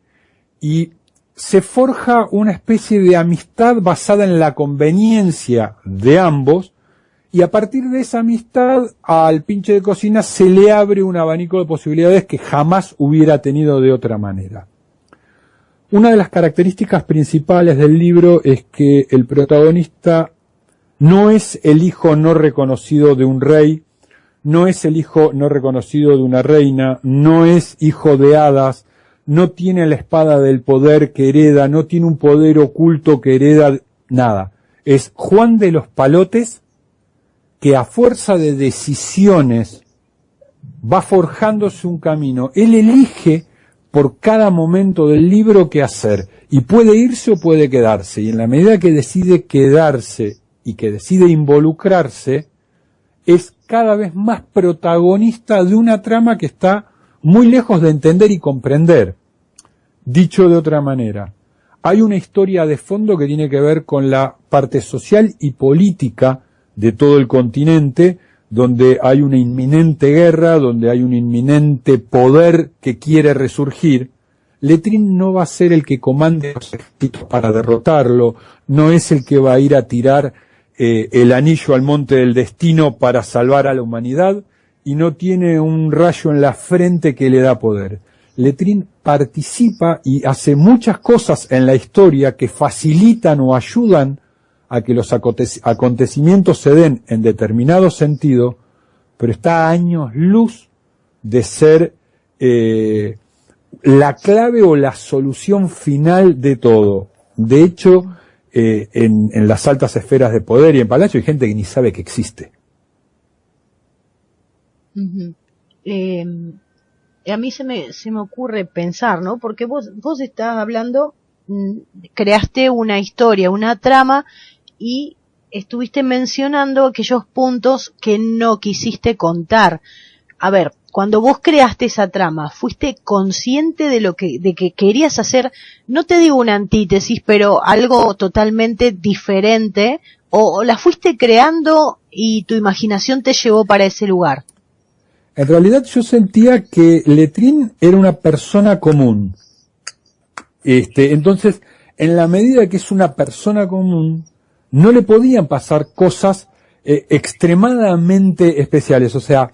y se forja una especie de amistad basada en la conveniencia de ambos, y a partir de esa amistad al pinche de cocina se le abre un abanico de posibilidades que jamás hubiera tenido de otra manera. Una de las características principales del libro es que el protagonista no es el hijo no reconocido de un rey, no es el hijo no reconocido de una reina, no es hijo de hadas, no tiene la espada del poder que hereda, no tiene un poder oculto que hereda, nada. Es Juan de los Palotes que a fuerza de decisiones va forjándose un camino. Él elige por cada momento del libro qué hacer, y puede irse o puede quedarse, y en la medida que decide quedarse y que decide involucrarse, es cada vez más protagonista de una trama que está muy lejos de entender y comprender. Dicho de otra manera, hay una historia de fondo que tiene que ver con la parte social y política de todo el continente, donde hay una inminente guerra, donde hay un inminente poder que quiere resurgir. Lettrine no va a ser el que comande los ejércitos para derrotarlo, no es el que va a ir a tirar el anillo al monte del destino para salvar a la humanidad, y no tiene un rayo en la frente que le da poder. Lettrine participa y hace muchas cosas en la historia que facilitan o ayudan a que los acontecimientos se den en determinado sentido, pero está a años luz de ser la clave o la solución final de todo. De hecho, en las altas esferas de poder y en Palacio hay gente que ni sabe que existe. Uh-huh. A mí se me ocurre pensar, ¿no? Porque vos estás hablando, creaste una historia, una trama, y estuviste mencionando aquellos puntos que no quisiste contar. A ver, cuando vos creaste esa trama, ¿fuiste consciente de que querías hacer, no te digo una antítesis, pero algo totalmente diferente, o la fuiste creando y tu imaginación te llevó para ese lugar? En realidad yo sentía que Lettrine era una persona común. Entonces, en la medida que es una persona común, no le podían pasar cosas extremadamente especiales. O sea,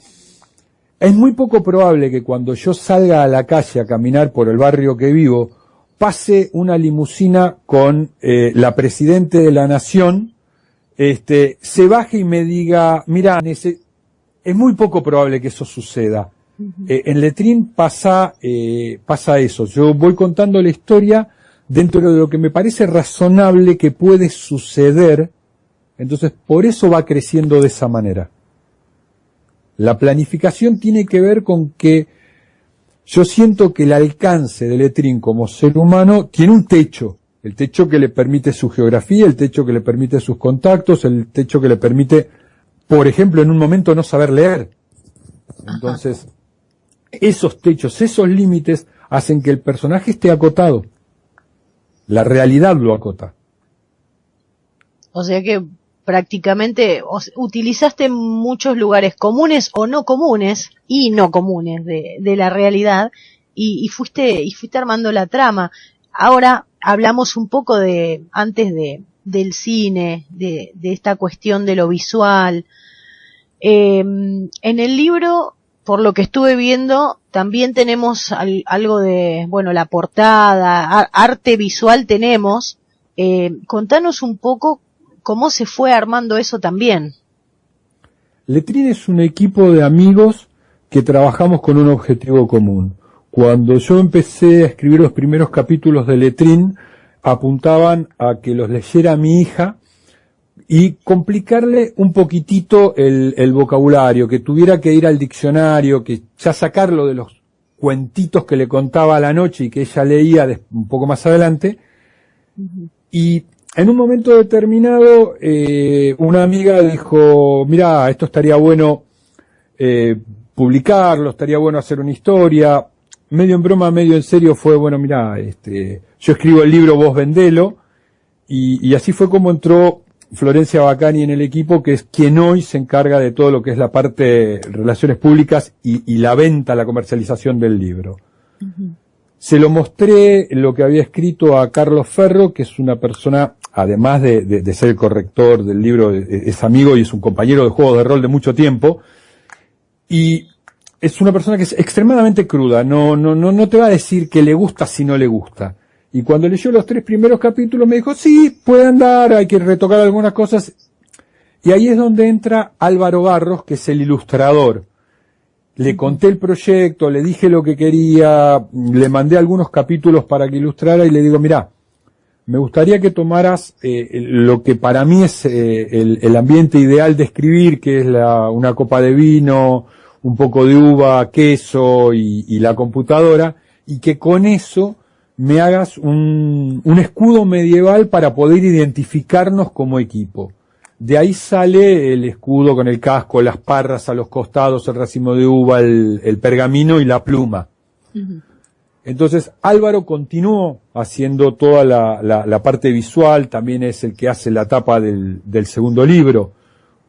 es muy poco probable que cuando yo salga a la calle a caminar por el barrio que vivo, pase una limusina con la Presidente de la Nación, se baje y me diga, mira, es muy poco probable que eso suceda. En Letrín pasa eso. Yo voy contando la historia dentro de lo que me parece razonable que puede suceder, entonces por eso va creciendo de esa manera. La planificación tiene que ver con que yo siento que el alcance de Letrín como ser humano tiene un techo. El techo que le permite su geografía, el techo que le permite sus contactos, el techo que le permite, por ejemplo, en un momento no saber leer. Entonces, esos techos, esos límites hacen que el personaje esté acotado. La realidad lo acota. O sea que prácticamente utilizaste muchos lugares comunes o no comunes y no comunes de la realidad y fuiste armando la trama. Ahora hablamos un poco antes del cine, de esta cuestión de lo visual. En el libro, por lo que estuve viendo, también tenemos algo de, bueno, la portada, arte visual tenemos. Contanos un poco cómo se fue armando eso también. Letrín es un equipo de amigos que trabajamos con un objetivo común. Cuando yo empecé a escribir los primeros capítulos de Letrín, apuntaban a que los leyera mi hija y complicarle un poquitito el vocabulario, que tuviera que ir al diccionario, que ya sacarlo de los cuentitos que le contaba a la noche y que ella leía un poco más adelante. Y en un momento determinado, una amiga dijo, mira, esto estaría bueno publicarlo, estaría bueno hacer una historia. Medio en broma, medio en serio fue, bueno, mira, yo escribo el libro, vos vendelo. Y así fue como entró Florencia Bacani en el equipo, que es quien hoy se encarga de todo lo que es la parte de relaciones públicas y la venta, la comercialización del libro. Se lo mostré lo que había escrito a Carlos Ferro, que es una persona, además de ser el corrector del libro, es amigo y es un compañero de juegos de rol de mucho tiempo, y es una persona que es extremadamente cruda, no te va a decir que le gusta si no le gusta. Y cuando leyó los 3 primeros capítulos me dijo, sí, puede andar, hay que retocar algunas cosas. Y ahí es donde entra Álvaro Barros, que es el ilustrador. Le conté el proyecto, le dije lo que quería, le mandé algunos capítulos para que ilustrara y le digo, mirá, me gustaría que tomaras lo que para mí es el ambiente ideal de escribir, que es una copa de vino, un poco de uva, queso y la computadora, y que con eso me hagas un escudo medieval para poder identificarnos como equipo. De ahí sale el escudo con el casco, las parras a los costados, el racimo de uva, el pergamino y la pluma. Entonces Álvaro continuó haciendo toda la parte visual, también es el que hace la tapa del segundo libro.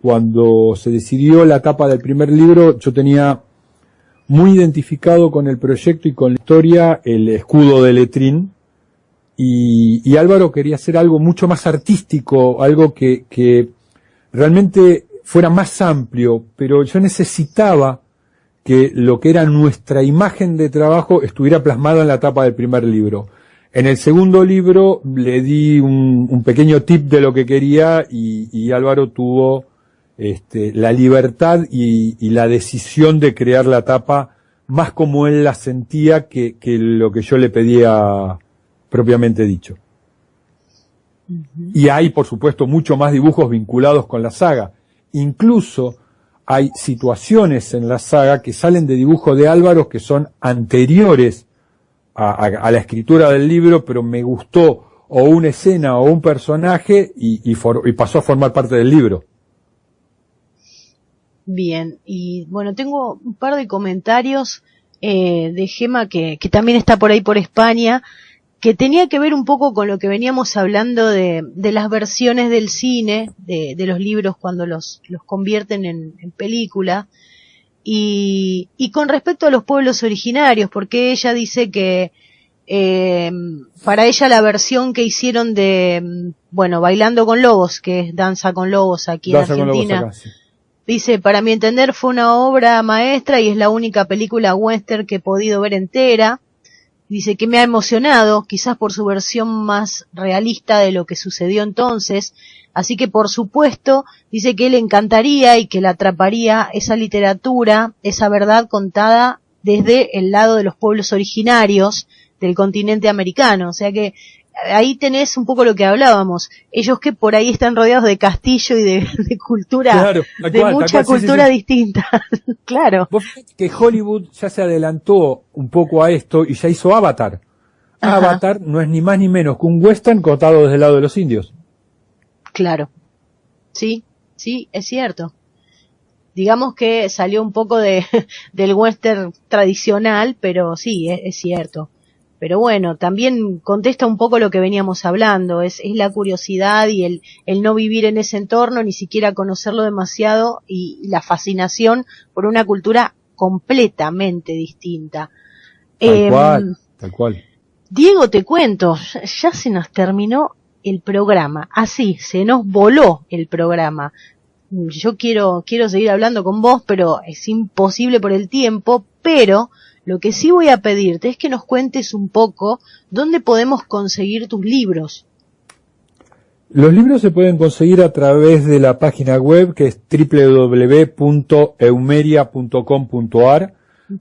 Cuando se decidió la tapa del primer libro, yo tenía muy identificado con el proyecto y con la historia el escudo de Letrín, y Álvaro quería hacer algo mucho más artístico, algo que realmente fuera más amplio, pero yo necesitaba que lo que era nuestra imagen de trabajo estuviera plasmado en la tapa del primer libro. En el segundo libro le di un pequeño tip de lo que quería y Álvaro tuvo la libertad y la decisión de crear la tapa más como él la sentía que lo que yo le pedía propiamente dicho. Y hay, por supuesto, mucho más dibujos vinculados con la saga. Incluso hay situaciones en la saga que salen de dibujos de Álvaro que son anteriores a la escritura del libro, pero me gustó o una escena o un personaje y pasó a formar parte del libro. Bien, y bueno, tengo un par de comentarios de Gema que también está por ahí por España, que tenía que ver un poco con lo que veníamos hablando de las versiones del cine, de los libros cuando los convierten en película, y con respecto a los pueblos originarios, porque ella dice que para ella la versión que hicieron de, bueno, Bailando con Lobos, que es Danza con Lobos aquí en Argentina, Dice, para mi entender fue una obra maestra y es la única película western que he podido ver entera. Dice que me ha emocionado, quizás por su versión más realista de lo que sucedió entonces. Así que por supuesto, dice que le encantaría y que le atraparía esa literatura, esa verdad contada desde el lado de los pueblos originarios del continente americano. O sea que ahí tenés un poco lo que hablábamos. Ellos que por ahí están rodeados de castillo y de cultura, claro, mucha cultura distinta. Claro. Vos fíjate que Hollywood ya se adelantó un poco a esto y ya hizo Avatar. Ajá. Avatar no es ni más ni menos que un western contado desde el lado de los indios. Claro. Sí, es cierto. Digamos que salió un poco del western tradicional, pero sí, es cierto. Pero bueno, también contesta un poco lo que veníamos hablando, es la curiosidad y el no vivir en ese entorno, ni siquiera conocerlo demasiado, y la fascinación por una cultura completamente distinta. Tal cual. Diego, te cuento, ya se nos terminó el programa, así, se nos voló el programa. Yo quiero seguir hablando con vos, pero es imposible por el tiempo, pero lo que sí voy a pedirte es que nos cuentes un poco dónde podemos conseguir tus libros. Los libros se pueden conseguir a través de la página web que es www.eumeria.com.ar.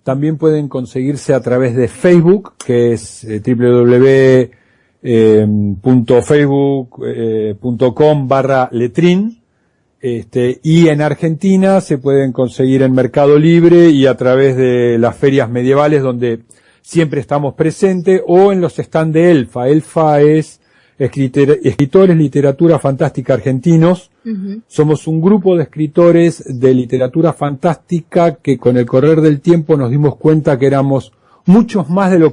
También pueden conseguirse a través de Facebook, que es www.facebook.com/letrin. Y en Argentina se pueden conseguir en Mercado Libre y a través de las ferias medievales donde siempre estamos presentes, o en los stands de ELFA. ELFA es Escritores Literatura Fantástica Argentinos. Uh-huh. Somos un grupo de escritores de literatura fantástica que con el correr del tiempo nos dimos cuenta que éramos muchos más de los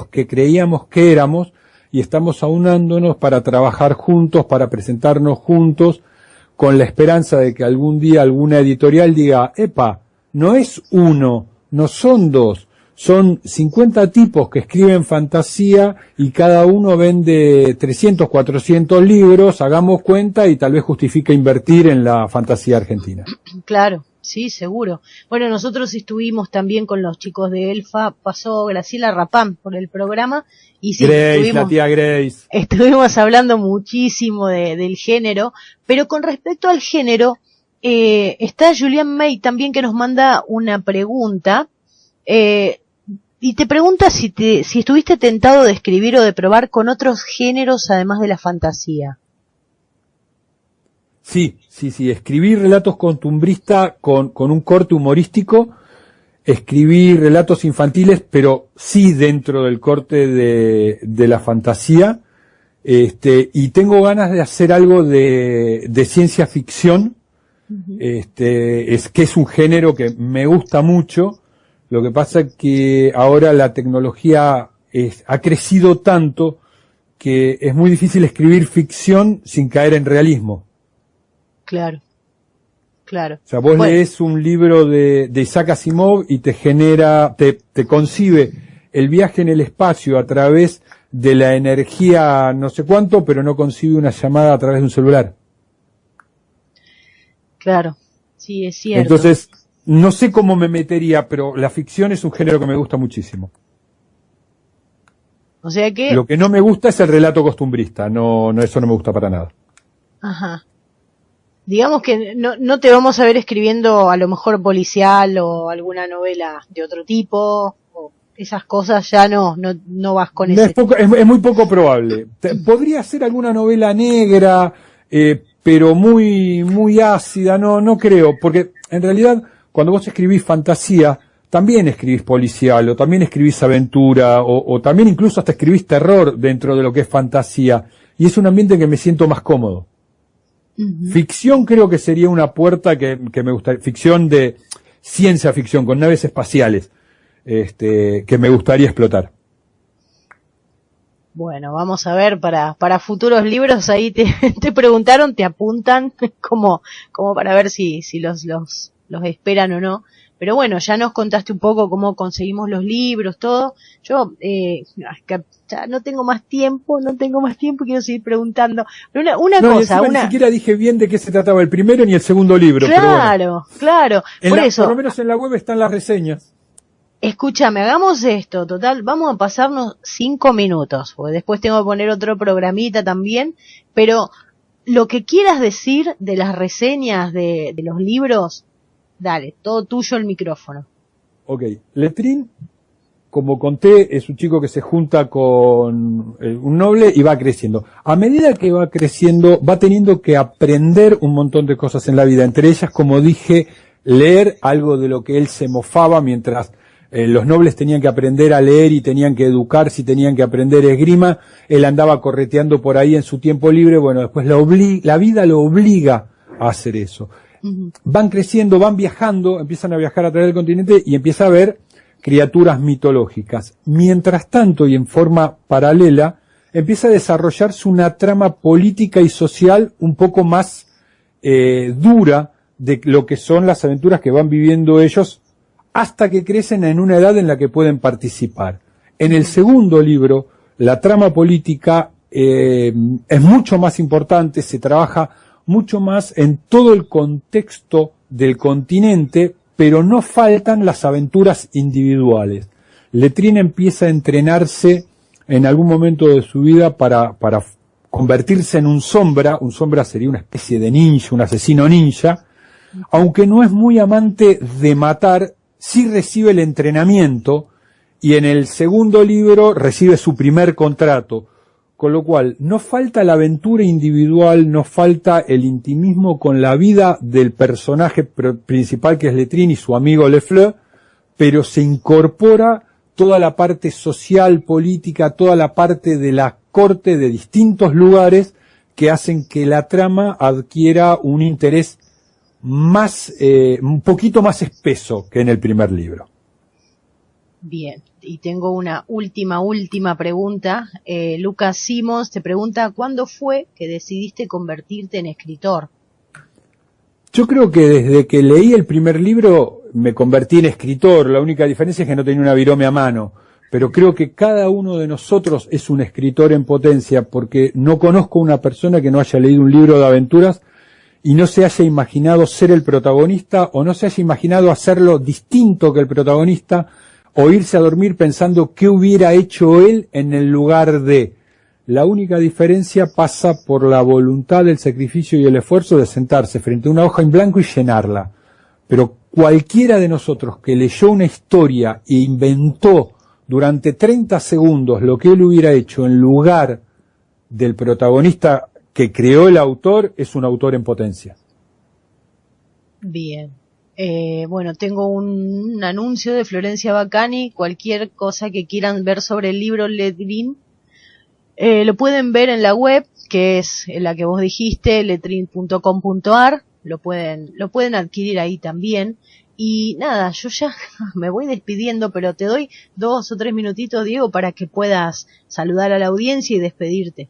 que creíamos que éramos, y estamos aunándonos para trabajar juntos, para presentarnos juntos, con la esperanza de que algún día alguna editorial diga, epa, no es uno, no son dos, son 50 tipos que escriben fantasía y cada uno vende 300, 400 libros, hagamos cuenta y tal vez justifica invertir en la fantasía argentina. Claro, sí, seguro. Bueno, nosotros estuvimos también con los chicos de ELFA, pasó Graciela Rapán por el programa y sí, la tía Grace. Estuvimos hablando muchísimo del género, pero con respecto al género, está Julián May también que nos manda una pregunta, y te pregunta si estuviste tentado de escribir o de probar con otros géneros además de la fantasía. Sí, escribí relatos costumbristas con un corte humorístico, escribí relatos infantiles, pero sí dentro del corte de la fantasía, y tengo ganas de hacer algo de ciencia ficción. Uh-huh. Es un género que me gusta mucho. Lo que pasa es que ahora la tecnología ha crecido tanto que es muy difícil escribir ficción sin caer en realismo. Claro. O sea, vos lees un libro de Isaac Asimov y te concibe el viaje en el espacio a través de la energía no sé cuánto, pero no concibe una llamada a través de un celular. Claro, sí, es cierto. Entonces, no sé cómo me metería, pero la ficción es un género que me gusta muchísimo. O sea que... Lo que no me gusta es el relato costumbrista, no, eso no me gusta para nada. Ajá. Digamos que no te vamos a ver escribiendo a lo mejor policial o alguna novela de otro tipo, o esas cosas ya no vas con eso. Es muy poco probable. Podría ser alguna novela negra, pero muy ácida, no creo, porque en realidad cuando vos escribís fantasía, también escribís policial, o también escribís aventura, o también incluso hasta escribís terror dentro de lo que es fantasía, y es un ambiente en que me siento más cómodo. Uh-huh. Ficción creo que sería una puerta que me gustaría, ficción de ciencia ficción, con naves espaciales, que me gustaría explotar. Bueno, vamos a ver, para futuros libros ahí te preguntaron, te apuntan como para ver si los los esperan o no. Pero bueno, ya nos contaste un poco cómo conseguimos los libros, todo. Yo ya no tengo más tiempo, quiero seguir preguntando. Pero una cosa, ni siquiera dije bien de qué se trataba el primero ni el segundo libro. Claro, pero bueno. Claro. Por eso. Por lo menos en la web están las reseñas. Escúchame, hagamos esto, total, vamos a pasarnos 5 minutos, porque después tengo que poner otro programita también, pero lo que quieras decir de las reseñas de los libros, dale, todo tuyo el micrófono. Ok, Letrin, como conté, es un chico que se junta con un noble y va creciendo. A medida que va creciendo, va teniendo que aprender un montón de cosas en la vida, entre ellas, como dije, leer algo de lo que él se mofaba mientras los nobles tenían que aprender a leer y tenían que educarse y tenían que aprender esgrima. Él andaba correteando por ahí en su tiempo libre. Bueno, después la vida lo obliga a hacer eso. Uh-huh. Van creciendo, van viajando, empiezan a viajar a través del continente y empieza a ver criaturas mitológicas. Mientras tanto, y en forma paralela, empieza a desarrollarse una trama política y social un poco más dura de lo que son las aventuras que van viviendo ellos hasta que crecen en una edad en la que pueden participar. En el segundo libro, la trama política es mucho más importante, se trabaja mucho más en todo el contexto del continente, pero no faltan las aventuras individuales. Letrin empieza a entrenarse en algún momento de su vida para convertirse en un sombra sería una especie de ninja, un asesino ninja, aunque no es muy amante de matar, sí recibe el entrenamiento y en el segundo libro recibe su primer contrato, con lo cual no falta la aventura individual, no falta el intimismo con la vida del personaje principal que es Letrin y su amigo Lefleur, pero se incorpora toda la parte social, política, toda la parte de la corte de distintos lugares que hacen que la trama adquiera un interés más, un poquito más espeso que en el primer libro. Bien, y tengo una última pregunta. Lucas Simons te pregunta, ¿cuándo fue que decidiste convertirte en escritor? Yo creo que desde que leí el primer libro me convertí en escritor. La única diferencia es que no tenía una virome a mano. Pero creo que cada uno de nosotros es un escritor en potencia, porque no conozco una persona que no haya leído un libro de aventuras y no se haya imaginado ser el protagonista o no se haya imaginado hacerlo distinto que el protagonista o irse a dormir pensando qué hubiera hecho él en el lugar de. La única diferencia pasa por la voluntad, el sacrificio y el esfuerzo de sentarse frente a una hoja en blanco y llenarla. Pero cualquiera de nosotros que leyó una historia e inventó durante 30 segundos lo que él hubiera hecho en lugar del protagonista que creó el autor, es un autor en potencia. Bien. Bueno, tengo un anuncio de Florencia Bacani. Cualquier cosa que quieran ver sobre el libro Letrin, lo pueden ver en la web, que es la que vos dijiste, letrin.com.ar. Lo pueden adquirir ahí también. Y nada, yo ya me voy despidiendo, pero te doy 2 o 3 minutitos, Diego, para que puedas saludar a la audiencia y despedirte.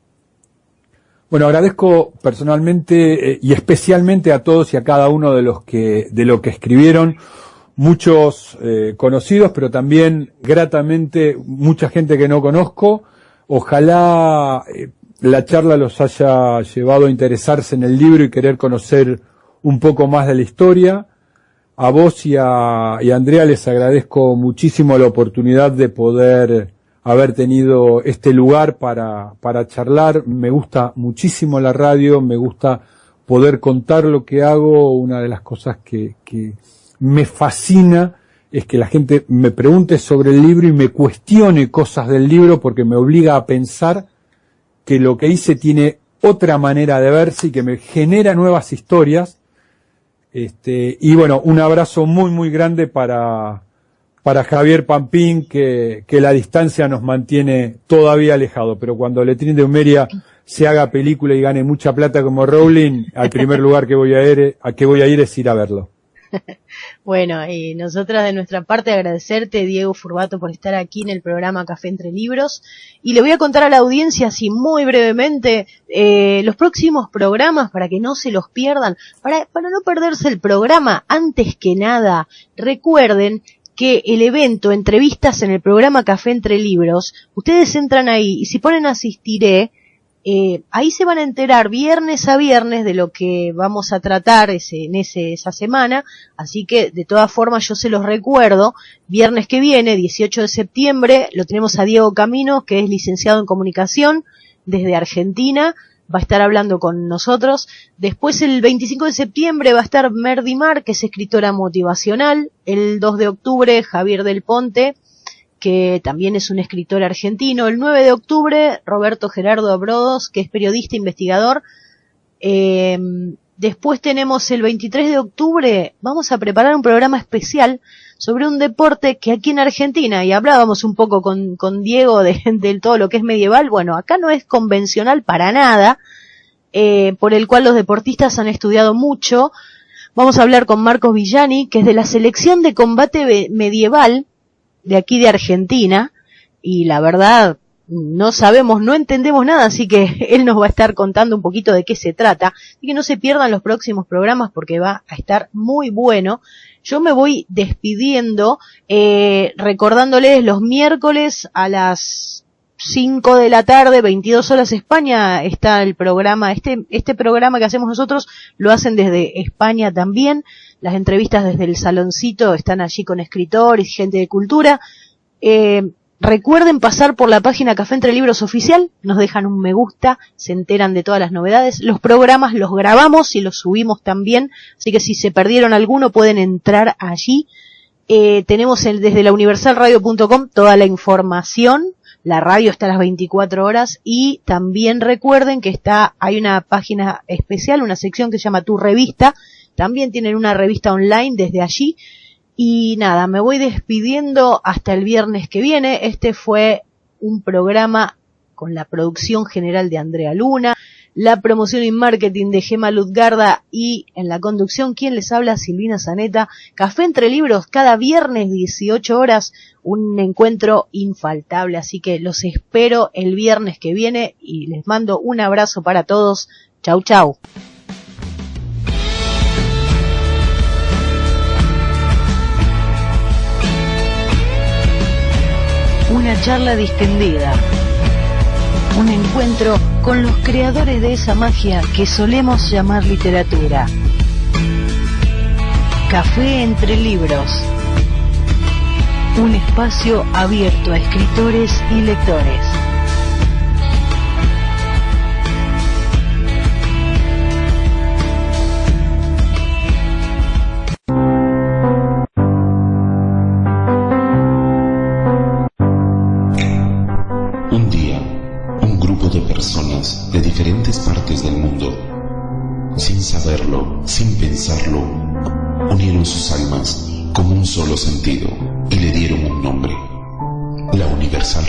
Bueno, agradezco personalmente y especialmente a todos y a cada uno de lo que escribieron, muchos conocidos, pero también gratamente mucha gente que no conozco. Ojalá la charla los haya llevado a interesarse en el libro y querer conocer un poco más de la historia. A vos y a Andrea les agradezco muchísimo la oportunidad de poder haber tenido este lugar para charlar. Me gusta muchísimo la radio, me gusta poder contar lo que hago. Una de las cosas que me fascina es que la gente me pregunte sobre el libro y me cuestione cosas del libro, porque me obliga a pensar que lo que hice tiene otra manera de verse y que me genera nuevas historias. Y bueno, un abrazo muy muy grande para Javier Pampín, que la distancia nos mantiene todavía alejado, pero cuando Letrin de Humeria se haga película y gane mucha plata como Rowling, al primer lugar que voy a ir es ir a verlo. Bueno, y nosotras de nuestra parte agradecerte, Diego Furbato, por estar aquí en el programa Café Entre Libros. Y le voy a contar a la audiencia, así muy brevemente, los próximos programas para que no se los pierdan. Para no perderse el programa, antes que nada, recuerden que el evento Entrevistas en el programa Café Entre Libros, ustedes entran ahí y si ponen Asistiré, ahí se van a enterar viernes a viernes de lo que vamos a tratar esa semana, así que de todas formas yo se los recuerdo, viernes que viene, 18 de septiembre, lo tenemos a Diego Camino, que es licenciado en comunicación desde Argentina, va a estar hablando con nosotros. Después el 25 de septiembre va a estar Merdi Mar, que es escritora motivacional. El 2 de octubre Javier del Ponte, que también es un escritor argentino. El 9 de octubre Roberto Gerardo Abrodos, que es periodista investigador. Después tenemos el 23 de octubre, vamos a preparar un programa especial sobre un deporte que aquí en Argentina, y hablábamos un poco con Diego de todo lo que es medieval, bueno, acá no es convencional para nada, por el cual los deportistas han estudiado mucho. Vamos a hablar con Marcos Villani, que es de la selección de combate medieval de aquí de Argentina, y la verdad no sabemos, no entendemos nada, así que él nos va a estar contando un poquito de qué se trata, así que no se pierdan los próximos programas porque va a estar muy bueno. Yo me voy despidiendo, recordándoles los miércoles a las 5 de la tarde, 22 horas España, está el programa, este programa que hacemos nosotros lo hacen desde España también, las entrevistas desde el saloncito están allí con escritores y gente de cultura. Recuerden pasar por la página Café Entre Libros Oficial, nos dejan un me gusta, se enteran de todas las novedades. Los programas los grabamos y los subimos también, así que si se perdieron alguno pueden entrar allí. Tenemos desde launiversalradio.com toda la información, la radio está a las 24 horas y también recuerden que hay una página especial, una sección que se llama Tu Revista, también tienen una revista online desde allí. Y nada, me voy despidiendo hasta el viernes que viene. Este fue un programa con la producción general de Andrea Luna, la promoción y marketing de Gema Lutgarda y en la conducción, ¿quién les habla? Silvina Zaneta. Café Entre Libros, cada viernes 18 horas, un encuentro infaltable. Así que los espero el viernes que viene y les mando un abrazo para todos. Chau, chau. Una charla distendida, un encuentro con los creadores de esa magia que solemos llamar literatura. Café Entre Libros, un espacio abierto a escritores y lectores. Personas de diferentes partes del mundo, sin saberlo, sin pensarlo, unieron sus almas con un solo sentido y le dieron un nombre: la Universal.